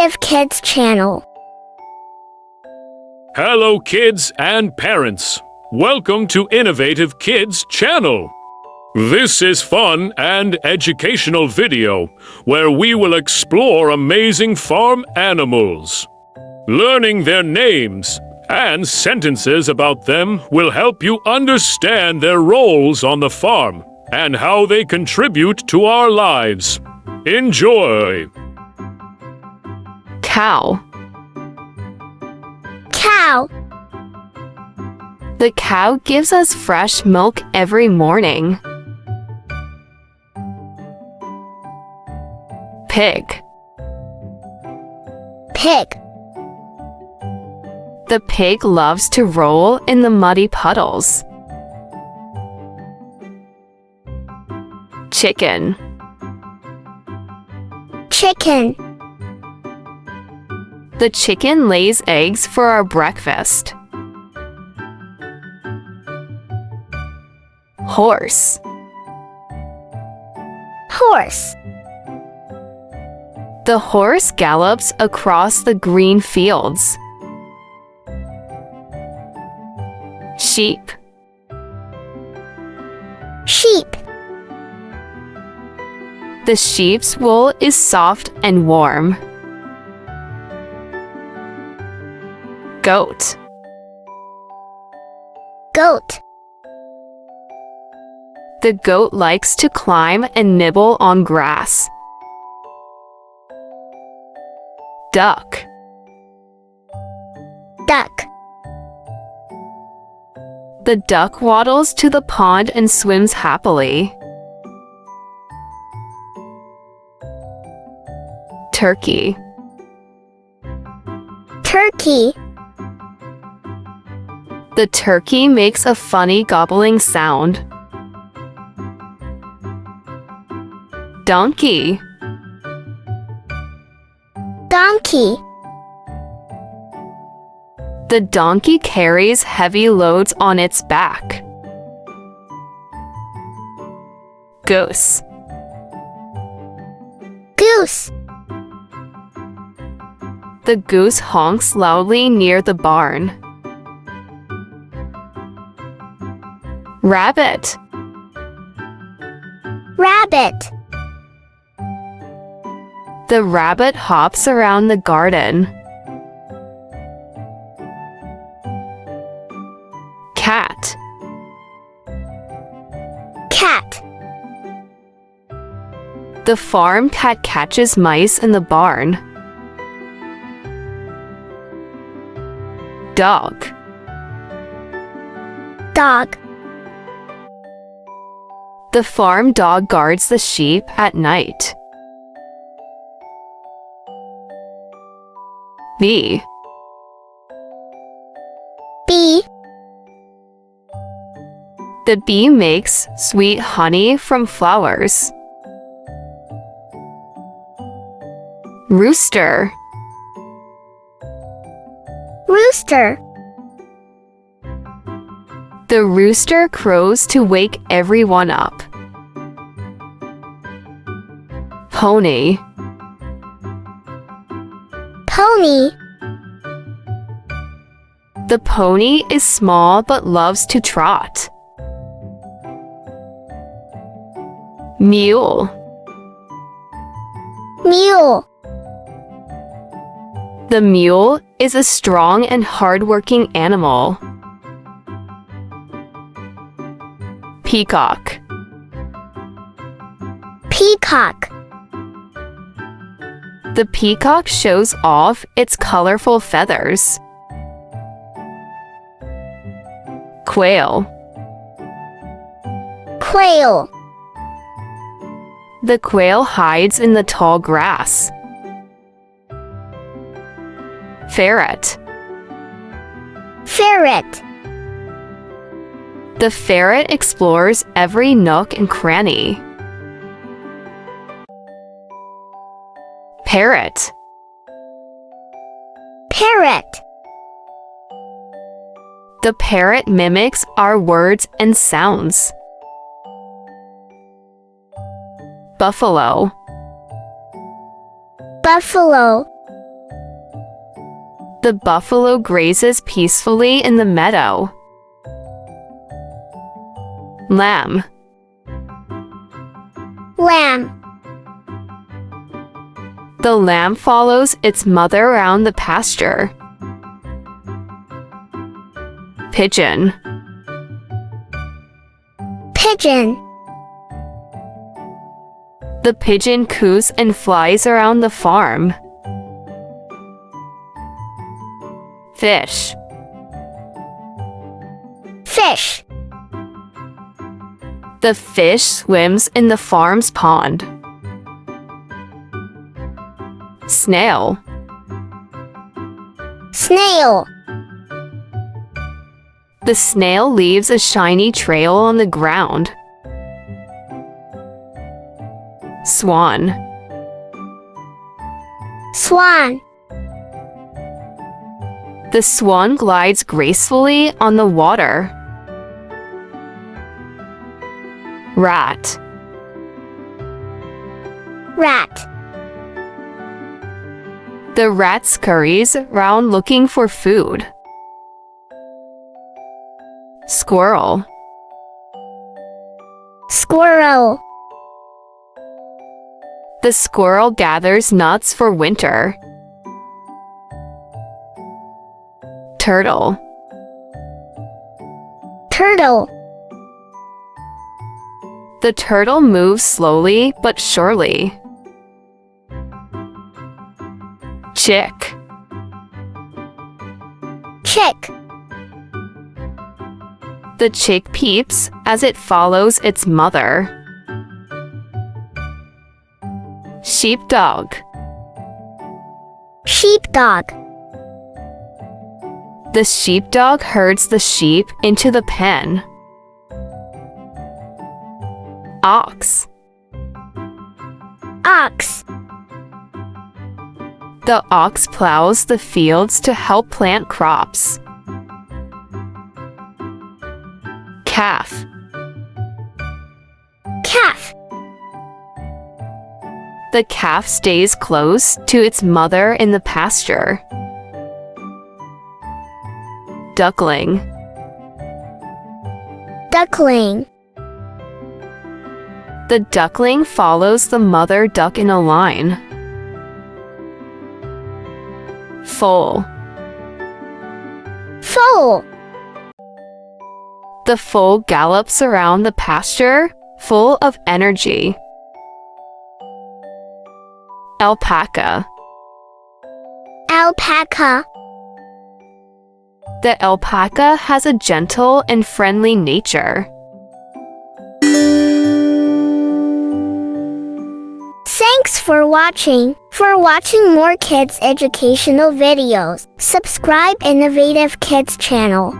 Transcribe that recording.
Innovative Kids channel. Hello kids and parents. Welcome to Innovative Kids channel. This is fun and educational video where we will explore amazing farm animals. Learning their names and sentences about them will help you understand their roles on the farm and how they contribute to our lives. Enjoy! Cow. Cow. The cow gives us fresh milk every morning. Pig. Pig. The pig loves to roll in the muddy puddles. Chicken. Chicken. The chicken lays eggs for our breakfast. Horse. Horse. The horse gallops across the green fields. Sheep. Sheep. The sheep's wool is soft and warm. Goat. Goat. The goat likes to climb and nibble on grass. Duck. Duck. The duck waddles to the pond and swims happily. Turkey. Turkey. The turkey makes a funny gobbling sound. Donkey. Donkey. The donkey carries heavy loads on its back. Goose. Goose. The goose honks loudly near the barn. Rabbit. Rabbit. The rabbit hops around the garden. Cat. Cat. The farm cat catches mice in the barn. Dog. Dog. The farm dog guards the sheep at night. Bee. Bee. The bee makes sweet honey from flowers. Rooster. Rooster. The rooster crows to wake everyone up. Pony. Pony. The pony is small but loves to trot. Mule. Mule. The mule is a strong and hardworking animal. Peacock. Peacock. The peacock shows off its colorful feathers. Quail. Quail. The quail hides in the tall grass. Ferret. Ferret. The ferret explores every nook and cranny. Parrot. Parrot. The parrot mimics our words and sounds. Buffalo. Buffalo. The buffalo grazes peacefully in the meadow. Lamb. Lamb. The lamb follows its mother around the pasture. Pigeon. Pigeon. The pigeon coos and flies around the farm. Fish. Fish. The fish swims in the farm's pond. Snail. Snail. The snail leaves a shiny trail on the ground. Swan. Swan. The swan glides gracefully on the water. Rat. Rat. The rat scurries around looking for food. Squirrel. Squirrel. The squirrel gathers nuts for winter. Turtle. Turtle. The turtle moves slowly but surely. Chick. Chick. The chick peeps as it follows its mother. Sheepdog. Sheepdog. The sheepdog herds the sheep into the pen. Ox. Ox. The ox plows the fields to help plant crops. Calf. Calf. The calf stays close to its mother in the pasture. Duckling. Duckling. The duckling follows the mother duck in a line. Foal. Foal. The foal gallops around the pasture, full of energy. Alpaca. Alpaca. The alpaca has a gentle and friendly nature. Thanks for watching. For watching more kids educational videos, subscribe Innovative Kids channel.